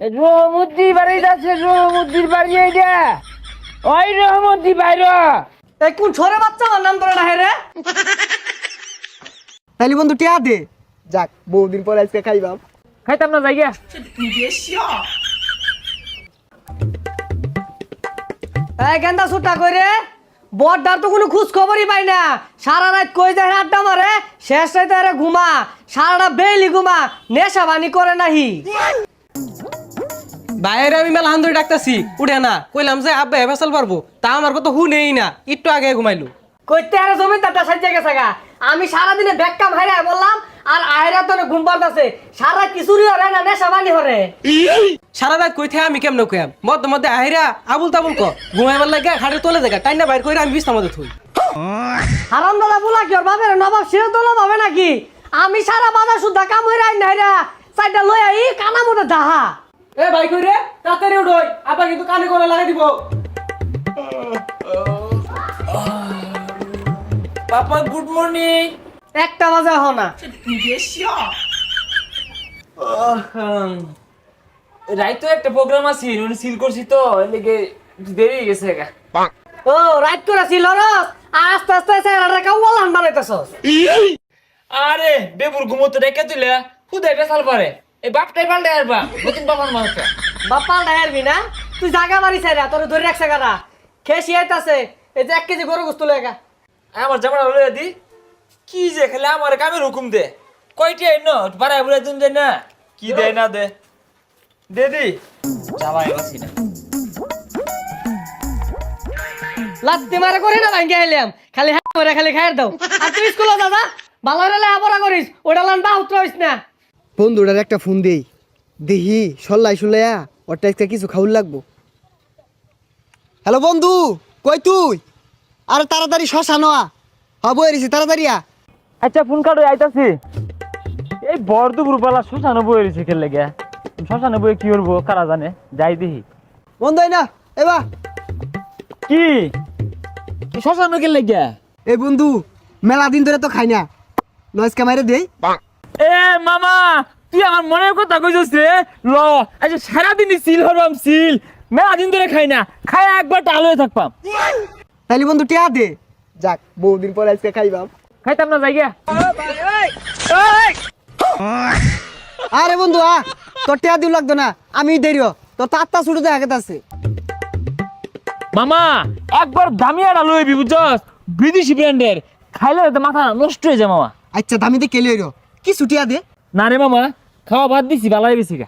রহমদ্দি বাড়ি যাচ্ছে, রহমদ্দির বাড়ি এইটা। ওই রহমদ্দি বাইর। এই কোন ছোরে বাচ্চা আমার নাম ধরে না হে রে? তাইলে বন্ধু টিয়া দে। যাক বহুদিন পর আজকে খাইবাম। খাইতাম না জায়গা। এই গেন্দা সুটা কইরে বড়দার তো কোনো খোঁজ খবরই পাই না। সারা রাত কই যায় আড্ডা মারে, শেষ রাতে আরে ঘুমা, সারাটা বেলি ঘুমা, নেশা বানি করে নাহি। বাইরে আমি মেলা হান্দুরি ডাকতাছি উঠে না, কইলাম যে আব্বা ফেসাল পারবো, তা আমার কথা হুনেই না, একটু আগে ঘুমাইলো। কইতে আরে জমিদারটা সাজে গেছে গা। আমি সারাদিনে ব্যাককাম হাইরা বললাম, আর আহেরা তো ঘুম পাড়তাছে। সারা কিছুরই হরে না, নেশা বানি হরে। সারা রাত কই থাকে আমি কেমনে কইয়াম, মধ্যে মধ্যে আহিরা আবুল তাবুল ক ঘুমাইবার লাগে খাটে তোলে দেখা টাইনা বাইর কইরা আমি বিছনার মধ্যে থুই। হারামদাদা বুলা কি ওর বাপের নবাব সেও তোলা ভাবে নাকি? আমি সারা বাজার সুদ্ধা কাম হইরা আইন হাইরা চাইটা লই আই কানা মতো দাহা। এ ভাই কই রে, তাড়াতাড়ি উঠোই, আব্বা কিন্তু কানে করে লাগাই দিব। পাপা গুড মর্নিং। একটা বাজে হ না। রাইতো একটা প্রোগ্রাম আছে, উনি সিল করছি তো এদিকে দেরি হয়ে গেছে। ও রাইট করে ছিল রস, আস্তে আস্তে চেহারাটা কাউয়ালান বানাইতেছস। আরে বেবুর ঘুমোতে রেখে তুলে খুদাই পেশাল পারে। এই বাপটাই পাল্টে আসবা, নতুন বাবার মাথা। বাপ্পা ডায়ারবি না, তুই জাগা মারি চাইরা তোর ধরে রাখছে কারা খেসি আইতাছে। এই যে 1 কেজি গরু গোস্ত লেগা আমার জামাটা লইয়া দি। কি যে খেলে আমার কামের হুকুম দে, কয়টি আইন বাড়াই বুড়াই তুমি দেয় না, কি দেয় না দে দে দি যাবাই বাসি না। লাত্তি মারা করে না ভাঙ্গে আইলাম, খালি হ্যাঁ করে খালি খাইর দাও। আর তুই স্কুলে দাদা ভালো হলে আবরা করিস, ওটা লান বা উত্তর হইস না। বন্ধুটার একটা ফোন দেই, দেখি সল্লাই সল্লাইয়া ওরটা আজকে কিছু খাউল লাগবো। হ্যালো বন্ধু, কই তুই? আরে তাড়াতাড়ি শশা নোয়া হবো এরিছি, তাড়াতাড়ি আ। আচ্ছা ফোন কার্ড আইতাছি। এই বড় দুপুর বেলা শ্মশানে বয়ে রয়েছে খেলে গে, শ্মশানে বয়ে কি করবো কারা জানে, যাই দেখি। বন্ধু এই না এবা। কি শ্মশানে খেলে গে? এই বন্ধু মেলা দিন ধরে তো খাই না, নয়েজ ক্যামেরা দেই। এ মামা তুই আমার মনের কথা কইছিস রে। ল আচ্ছা সারাদিনই সিল হরবাম, সিল মেলা দিন ধরে খাই না, খাই একবার টাল হয়ে থাকবাম। তাইলে বন্ধু টিয়া দে। যাক বহুদিন পর আজকে খাইবাম। খাইতাম না জায়গা। আরে বন্ধু আ, তোর টিয়া দিও লাগতো না, আমি দেরিও তোর তাত্তা ছুটে দেখা গেছে। মামা একবার দামিয়াটা লইবি বুঝছস, বিদেশি ব্র্যান্ডের, খাইলে তো মাথা নষ্ট হয়ে যায় মামা। আচ্ছা দামি দিয়ে কেলে কি ছুটিয়া দে। না রে মামা, খাওয়া বাদ দিছি, বালাই বেশি গা।